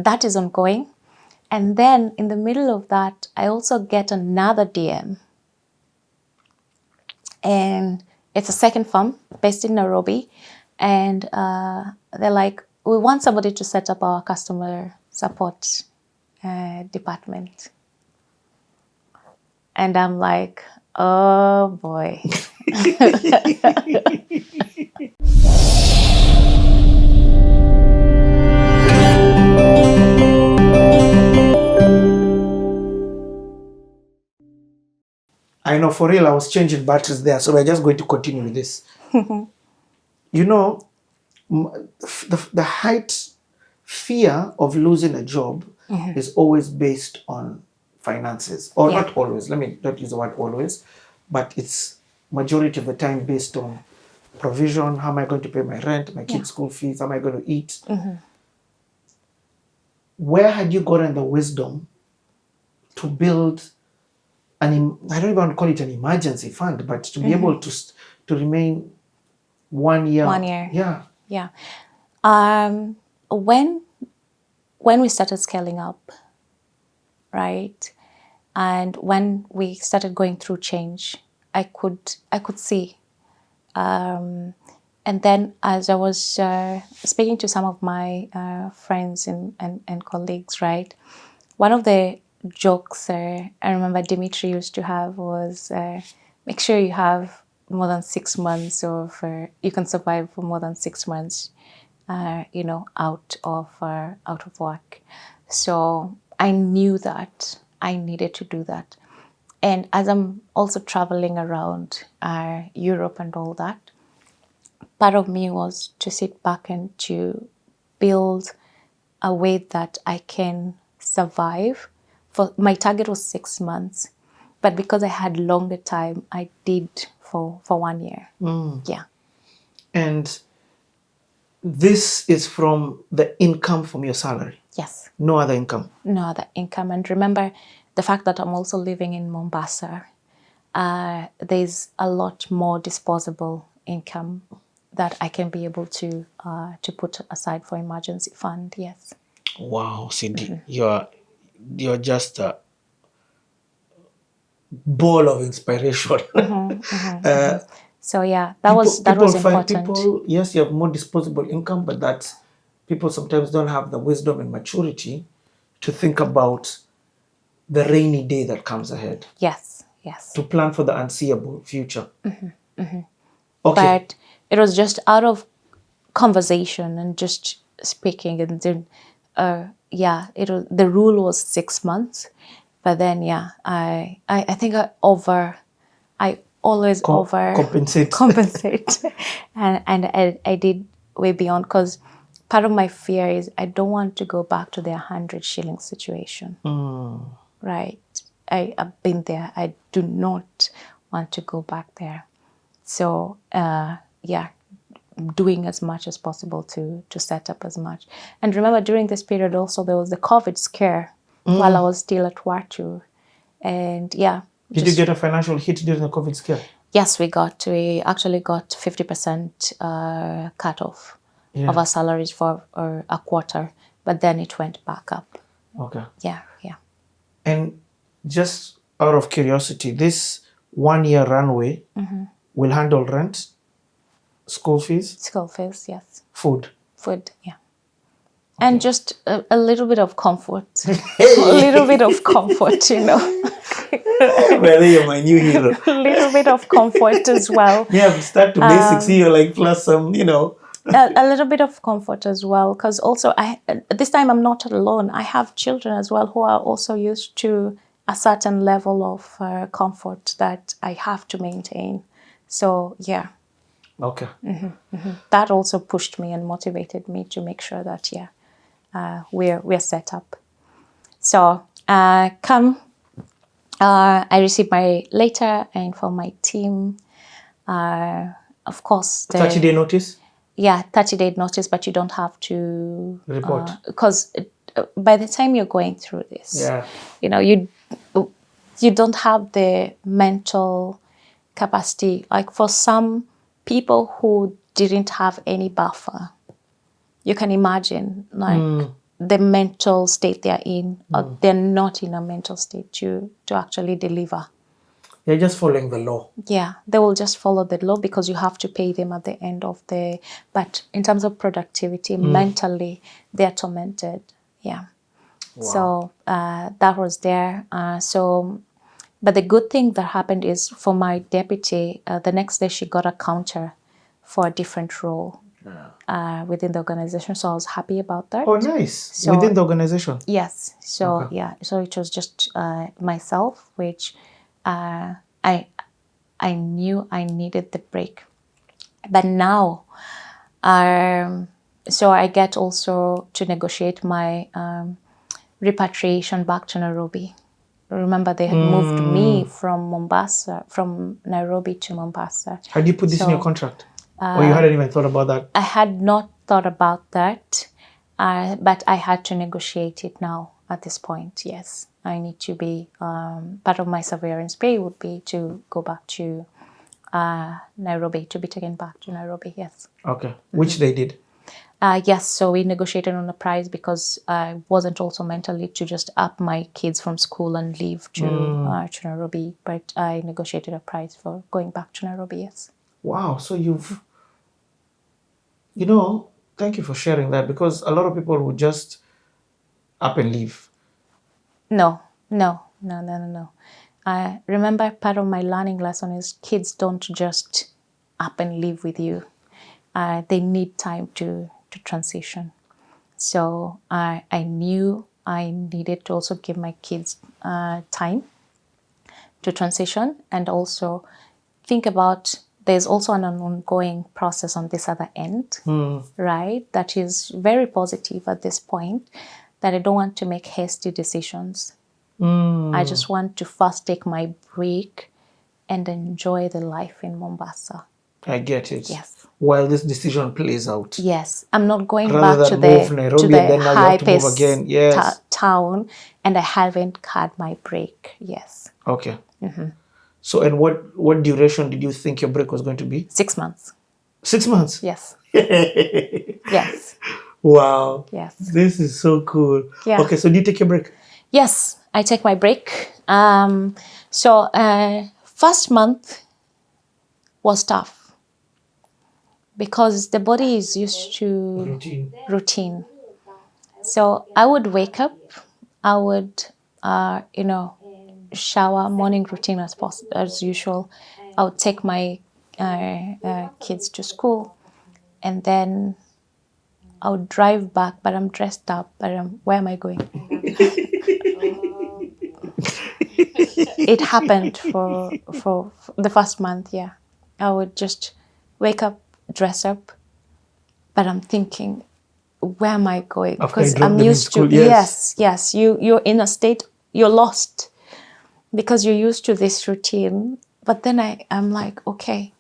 that is ongoing. And then in the middle of that, I also get another DM. And it's a second firm based in Nairobi. And they're like, we want somebody to set up our customer support department. And I'm like, oh boy. I know, for real, I was changing batteries there, so we're just going to continue with this. You know, the height fear of losing a job is always based on finances, or not always. Let me not use the word always, but it's majority of the time based on provision. How am I going to pay my rent, my kids' school fees? How am I going to eat? Where had you gotten the wisdom to build I don't even want to call it an emergency fund, but to be able to remain 1 year? 1 year. Yeah. Yeah. When we started scaling up, right, and when we started going through change, I could see. And then as I was speaking to some of my friends and colleagues, right, one of the jokes I remember Dimitri used to have was make sure you have more than 6 months of you can survive for more than 6 months out of work. So I knew that I needed to do that. And as I'm also traveling around Europe and all that, part of me was to sit back and to build a way that I can survive. For my target was 6 months, but because I had longer time, I did for 1 year. Yeah. And this is from the income from your salary? Yes. No other income? No other income. And remember the fact that I'm also living in Mombasa, there's a lot more disposable income that I can be able to put aside for emergency fund. Yes. Wow, Ciddy, you're just a ball of inspiration. So yeah, that was important. Yes, you have more disposable income, but that people sometimes don't have the wisdom and maturity to think about the rainy day that comes ahead. Yes. To plan for the unseeable future. Okay. Okay. But it was just out of conversation and just speaking, and then the rule was 6 months, but then I think I always compensate and I did way beyond, because part of my fear is I don't want to go back to the 100 shilling situation. Right, I've been there. I do not want to go back there. So doing as much as possible to set up as much. And remember, during this period also there was the COVID scare while I was still at Watu. And did you get a financial hit during the COVID scare? Yes, we actually got 50% cut off of our salaries for a quarter, but then it went back up. Okay. Yeah. And just out of curiosity, this 1 year runway will handle rent, school fees? School fees, yes. Food, yeah. Okay. And just a little bit of comfort. A little bit of comfort, Well, you're my new hero. A little bit of comfort as well. Yeah, we start to basics here, like plus some, a little bit of comfort as well, because also this time I'm not alone. I have children as well who are also used to a certain level of comfort that I have to maintain. So yeah. Okay. That also pushed me and motivated me to make sure that we're set up. So I received my letter, and for my team, of course, 30-day notice. Yeah, 30-day notice, but you don't have to report, because by the time you're going through this, you don't have the mental capacity. Like for some people who didn't have any buffer, you can imagine, like the mental state they're in, or they're not in a mental state to actually deliver. They're just following the law. Yeah, they will just follow the law because you have to pay them at the end of the... But in terms of productivity, mentally, they're tormented. Yeah. Wow. So that was there. But the good thing that happened is for my deputy, the next day she got a counter for a different role within the organization. So I was happy about that. Oh, nice. So, within the organization? Yes. So, Okay. yeah. So it was just myself, which I knew I needed the break. But now, so I get also to negotiate my repatriation back to Nairobi. Remember, they had moved me from Nairobi to Mombasa. Had you put this in your contract? Or you hadn't even thought about that? I had not thought about that, but I had to negotiate it now at this point, yes. I need to be, part of my severance pay would be to go back to Nairobi, to be taken back to Nairobi, yes. Okay, which they did? Yes, so we negotiated on the price because I wasn't also mentally to just up my kids from school and leave to Nairobi, but I negotiated a price for going back to Nairobi, yes. Wow, so you've, thank you for sharing that, because a lot of people would just up and leave. No. I remember part of my learning lesson is kids don't just up and live with you. They need time to transition. So I knew I needed to also give my kids time to transition, and also think about there's also an ongoing process on this other end, right? That is very positive at this point, that I don't want to make hasty decisions. I just want to first take my break and enjoy the life in Mombasa. I get it. Yes. While this decision plays out. Yes. I'm not going Rather back to Nairobi, the high-paced yes. Town, and I haven't had my break. Yes. Okay. So, and what duration did you think your break was going to be? 6 months. 6 months? Yes. Yes. Wow. Yes. This is so cool. Yeah. Okay, so do you take your break? Yes, I take my break. First month was tough because the body is used to routine. So I would wake up, I would, shower, morning routine as usual. I would take my kids to school, and then I would drive back, but I'm dressed up, but where am I going? It happened for the first month, yeah. I would just wake up, dress up, but I'm thinking, where am I going? Because I'm used to, yes, you're in a state, you're lost because you're used to this routine. But then I'm like, okay,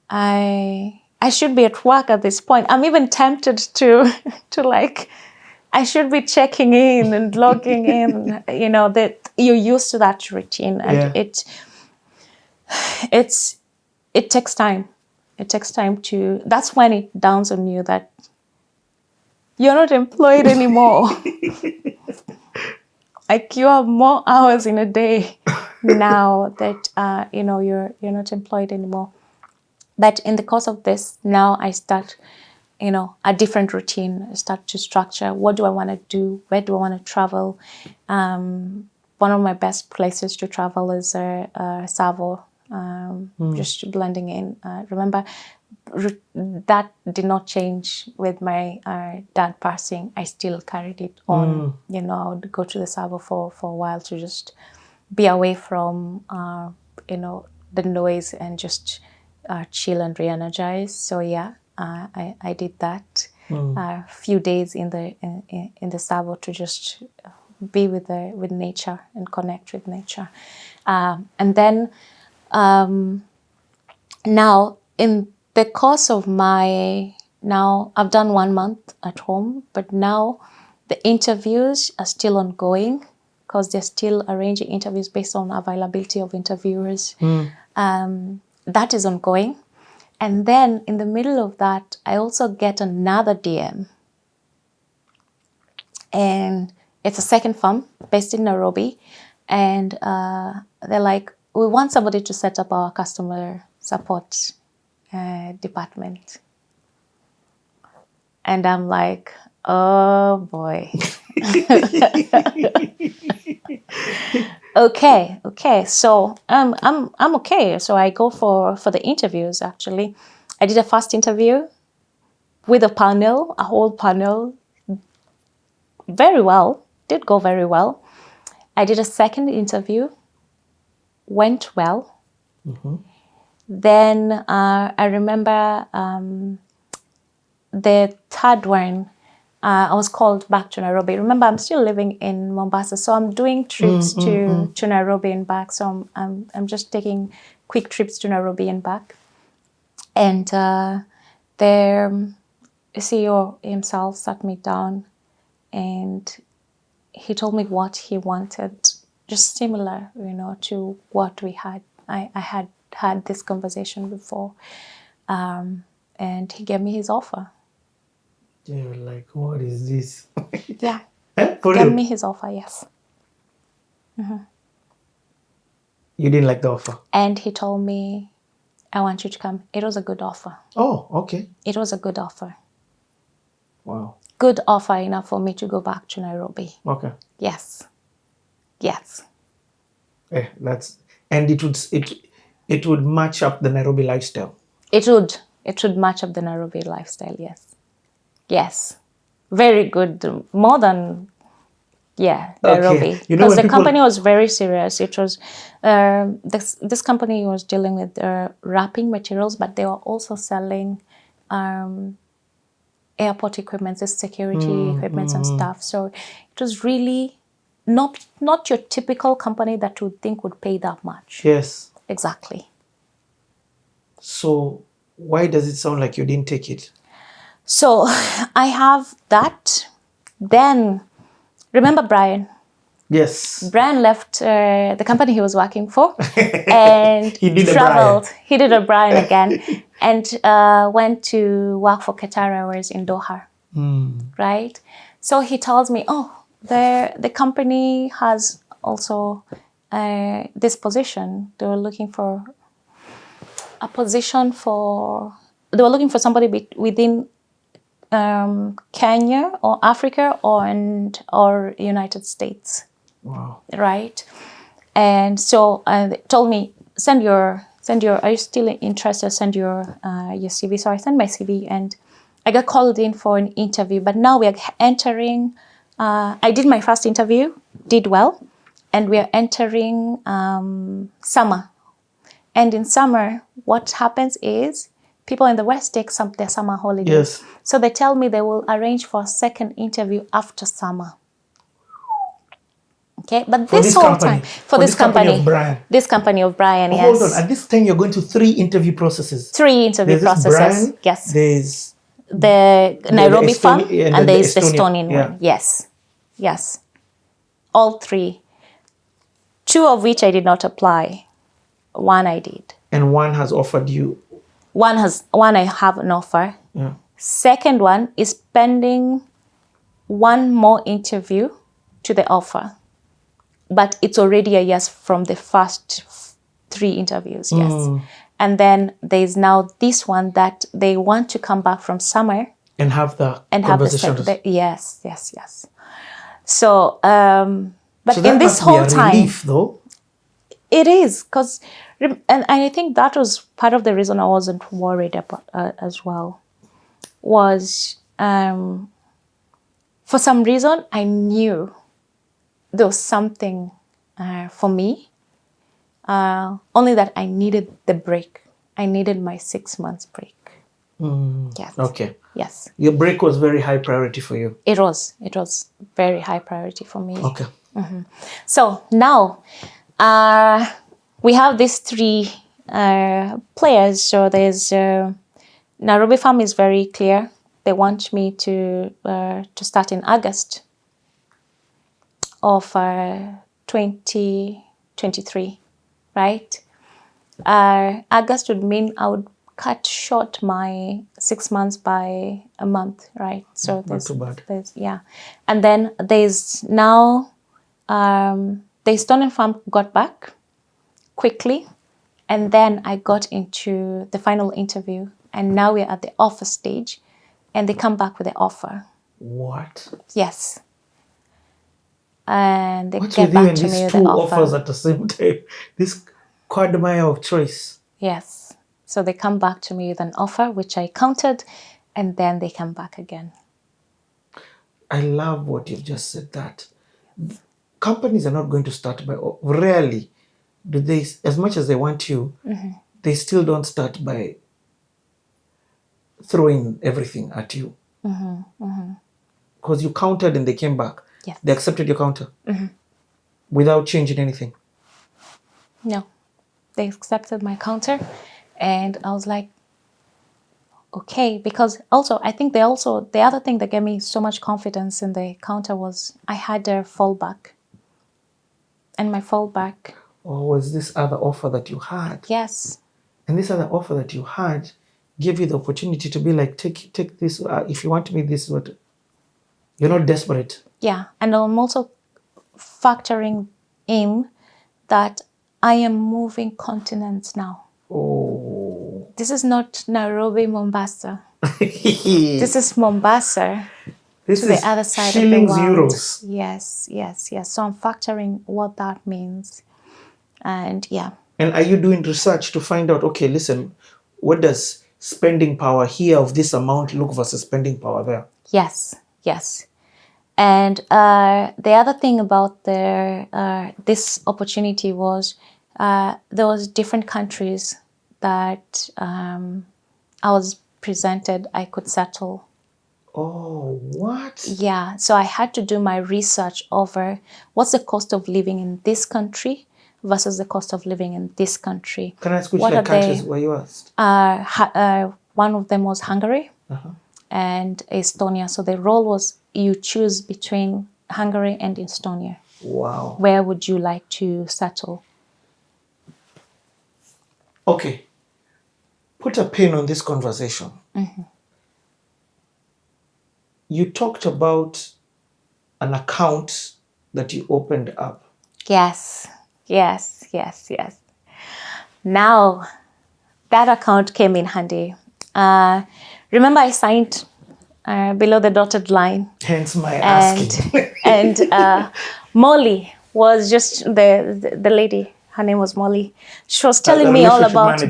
I should be at work at this point. I'm even tempted to like, I should be checking in and logging in, that you're used to that routine, and it takes time. It takes time to, that's when it dawns on you that you're not employed anymore. Like, you have more hours in a day now that, you're not employed anymore. But in the course of this, now I start, a different routine. I start to structure, what do I want to do? Where do I want to travel? One of my best places to travel is Savo, just blending in. Remember, that did not change with my dad passing. I still carried it on. I would go to the Savo for a while to just be away from, the noise and just chill and re-energize. So yeah, I did that. A few days in the Savo to just be with nature and connect with nature. And then now in the course of now I've done 1 month at home, but now the interviews are still ongoing because they're still arranging interviews based on availability of interviewers. That is ongoing. And then in the middle of that, I also get another DM. and it's a second firm based in Nairobi, and they're like, we want somebody to set up our customer support department. And I'm like, oh boy. Okay. So I'm okay. So I go for the interviews. Actually, I did a first interview with a whole panel. Very well, did go very well. I did a second interview, went well. Then I remember the third one, I was called back to Nairobi. Remember, I'm still living in Mombasa, so I'm doing trips to Nairobi and back. So I'm just taking quick trips to Nairobi and back. And the CEO himself sat me down, and he told me what he wanted, just similar, to what we had. I had this conversation before, and he gave me his offer. You were like, what is this? Yeah. For Gave real? me his offer, yes. You didn't like the offer? And he told me, I want you to come. It was a good offer. Oh, okay. It was a good offer. Wow. Good offer enough for me to go back to Nairobi. Okay. Yes. And it would match up the Nairobi lifestyle. It would match up the Nairobi lifestyle, yes. Very good. More than Nairobi. Okay. Because the company was very serious. It was this company was dealing with wrapping materials, but they were also selling airport equipment, security equipment and stuff. So it was really not your typical company that you would think would pay that much. Yes. Exactly. So why does it sound like you didn't take it? So I have that. Then remember Brian? Yes. Brian left the company he was working for and He did traveled. He did a Brian again and went to work for Qatar Airways in Doha. Right? So he tells me, the company has also this position. They were looking for a position they were looking for somebody within Kenya or Africa or United States. Wow. Right? And so they told me, send your, are you still interested? Send your CV. So I sent my CV and I got called in for an interview. But now we are entering, I did my first interview, did well, and we are entering summer. And in summer, what happens is people in the West take their summer holidays. Yes. So they tell me they will arrange for a second interview after summer. Okay, but this whole time, for this company of Brian. This company of Brian, yes. Hold on, at this time you're going to 3 interview processes. 3 interview processes, Brian, yes. There's the Nairobi firm and there is the Estonian Estonian one. Yes. All 3. 2 of which I did not apply. 1 I did. And 1 has offered you. 1 I have an offer. Yeah. Second one is pending 1 more interview to the offer. But it's already a yes from the first 3 interviews, yes. And then there's now this one that they want to come back from summer. And have the conversation. Yes. So, but so in this whole time, relief, though. It is, because, and I think that was part of the reason I wasn't worried about as well, was for some reason I knew there was something for me, only that I needed the break. I needed my 6 months break. Yes. Okay. Yes. Your break was very high priority for you. It was very high priority for me. Okay. So now we have these 3 players. So there's Nairobi Farm is very clear. They want me to start in August of 2023, right? August would mean I would cut short my 6 months by a month, right? So Not too bad. yeah. And then there's now, the Estonian farm got back quickly. And then I got into the final interview. And now we're at the offer stage. And they come back with the offer. What? Yes. And they What's get with you back and to me these with two the offer. offers at the same time? This quagmire of choice. Yes. So they come back to me with an offer, which I counted, and then they come back again. I love what you've just said, that companies are not going to start by, rarely do they, as much as they want you, they still don't start by throwing everything at you. Because you countered and they came back. Yes. They accepted your counter without changing anything. No. They accepted my counter, and I was like, okay, because also I think the other thing that gave me so much confidence in the counter was I had a fallback. And my fallback. Or was this other offer that you had? Yes. And this other offer that you had gave you the opportunity to be like, take this. If you want me, this is what. You're not desperate. Yeah, and I'm also factoring in that I am moving continents now. Oh. This is not Nairobi, Mombasa. This is Mombasa. This to is the other side shillings, of the world. euros. Yes. So I'm factoring what that means. And yeah. And are you doing research to find out, okay, listen, what does spending power here of this amount look versus spending power there? Yes. And the other thing about this opportunity was there was different countries that I was presented I could settle. Oh, what? Yeah, so I had to do my research over what's the cost of living in this country versus the cost of living in this country. Can I ask which countries were you asked? One of them was Hungary and Estonia. So the role was you choose between Hungary and Estonia. Wow. Where would you like to settle? Okay. Put a pin on this conversation. You talked about an account that you opened up. Yes. Now, that account came in handy. Remember, I signed below the dotted line. Hence my asking. And Molly was just the lady. Her name was Molly. She was telling me all about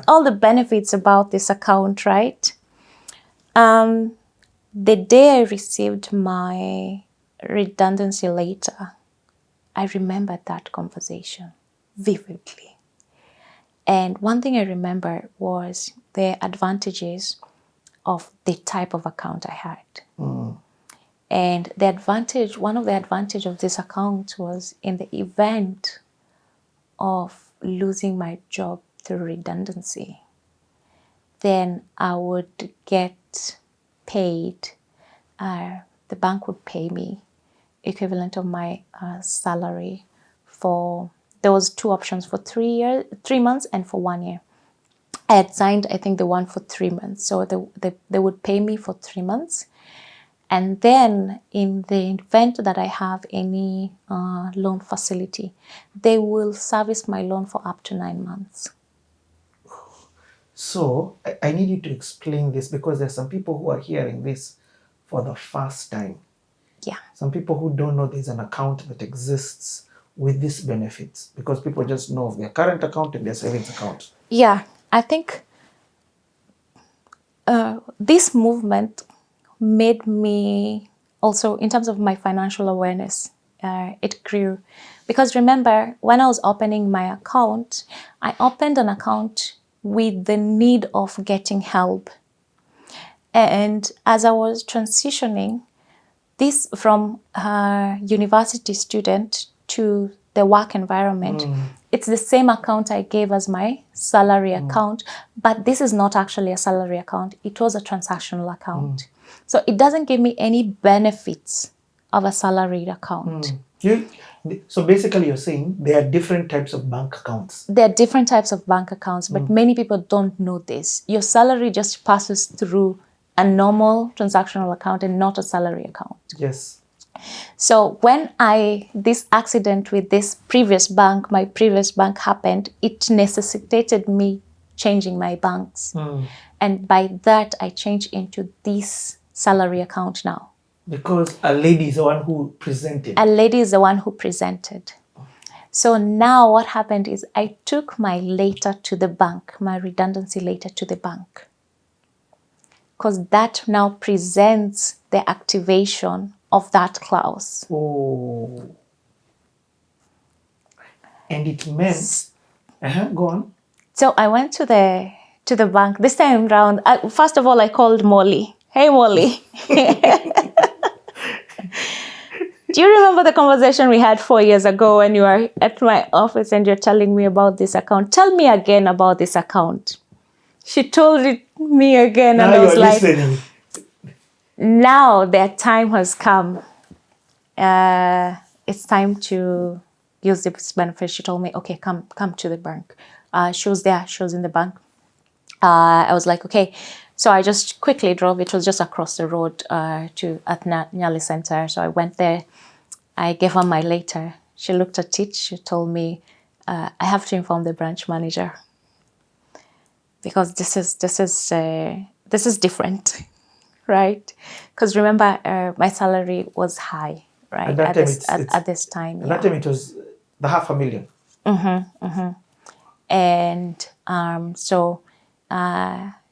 all the benefits about this account, right? The day I received my redundancy letter, I remembered that conversation vividly. And one thing I remember was the advantages of the type of account I had. And one of the advantages of this account was in the event of losing my job through redundancy, then I would get paid, the bank would pay me equivalent of my salary there was two options for 3 months and for 1 year. I had signed, I think, the one for 3 months. So they would pay me for 3 months. And then in the event that I have any loan facility, they will service my loan for up to 9 months. So I need you to explain this, because there's some people who are hearing this for the first time. Yeah. Some people who don't know there's an account that exists with these benefits, because people just know of their current account and their savings account. Yeah, I think this movement made me also, in terms of my financial awareness, it grew. Because remember, when I was opening my account, I opened an account with the need of getting help. And as I was transitioning this from a university student to the work environment, it's the same account I gave as my salary account, but this is not actually a salary account. It was a transactional account. So it doesn't give me any benefits of a salaried account. So basically you're saying there are different types of bank accounts. There are different types of bank accounts, but many people don't know this. Your salary just passes through a normal transactional account and not a salary account. Yes. So when this accident with this my previous bank happened, it necessitated me changing my banks. And by that, I changed into this salary account now. Because a lady is the one who presented. A lady is the one who presented. So now what happened is I took my letter to the bank, my redundancy letter to the bank. Because that now presents the activation of that clause. Oh. And it meant, go on. So I went to the bank. This time round, first of all, I called Molly. Hey, Molly. Do you remember the conversation we had 4 years ago when you were at my office and you're telling me about this account? Tell me again about this account. She told it me again, and I was like, listening. Now their time has come. It's time to use this benefit. She told me, okay, come to the bank. She was there. She was in the bank. I was like, okay. So I just quickly drove. It was just across the road at Nyali Center. So I went there. I gave her my letter. She looked at it. She told me, I have to inform the branch manager because this is different, right? Because remember, my salary was high, right? At this time. At that time, it was the $500,000. And so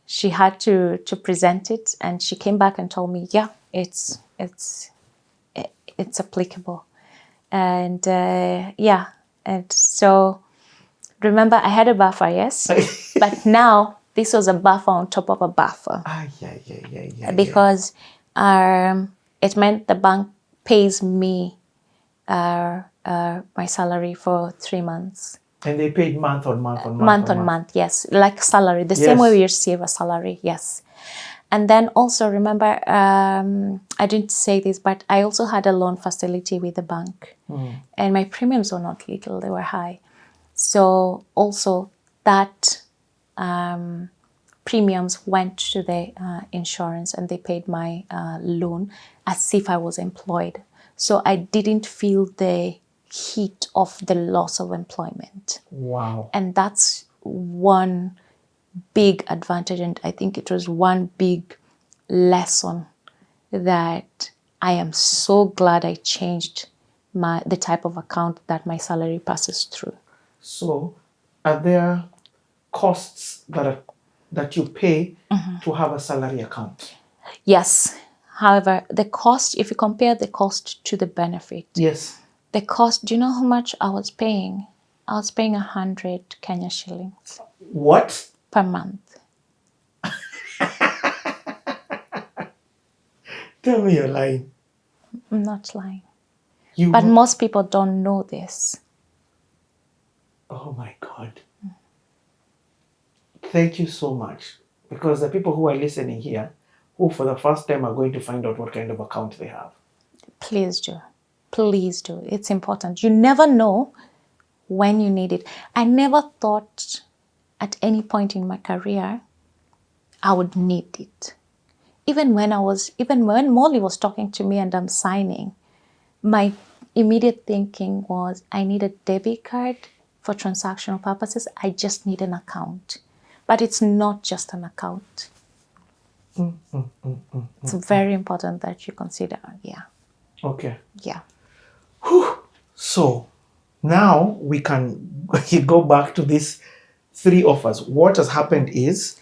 she had to present it, and she came back and told me, yeah, it's applicable. And and so remember, I had a buffer, yes, but now this was a buffer on top of a buffer. Because it meant the bank pays me my salary for 3 months. And they paid month on month. Month on month, yes. Like salary, the same way we receive a salary, yes. And then also remember, I didn't say this, but I also had a loan facility with the bank. And my premiums were not little, they were high. So also that premiums went to the insurance, and they paid my loan as if I was employed. So I didn't feel the heat of the loss of employment. Wow. And that's one big advantage, and I think it was one big lesson that I am so glad I changed the type of account that my salary passes through. So are there costs that you pay to have a salary account? Yes. However, the cost, if you compare the cost to the benefit, yes, the cost, do you know how much I was paying? I was paying 100 Kenya shillings. What? Per month. Tell me you're lying. I'm not lying. But most people don't know this. Oh my God. Thank you so much. Because the people who are listening here, who for the first time are going to find out what kind of account they have. Please do. Please do. It's important. You never know when you need it. I never thought at any point in my career I would need it. Even when Molly was talking to me and I'm signing, my immediate thinking was I need a debit card for transactional purposes. I just need an account. But it's not just an account. It's very important that you consider, yeah. Okay. Yeah. Whew. So now we can go back to these 3 offers. What has happened is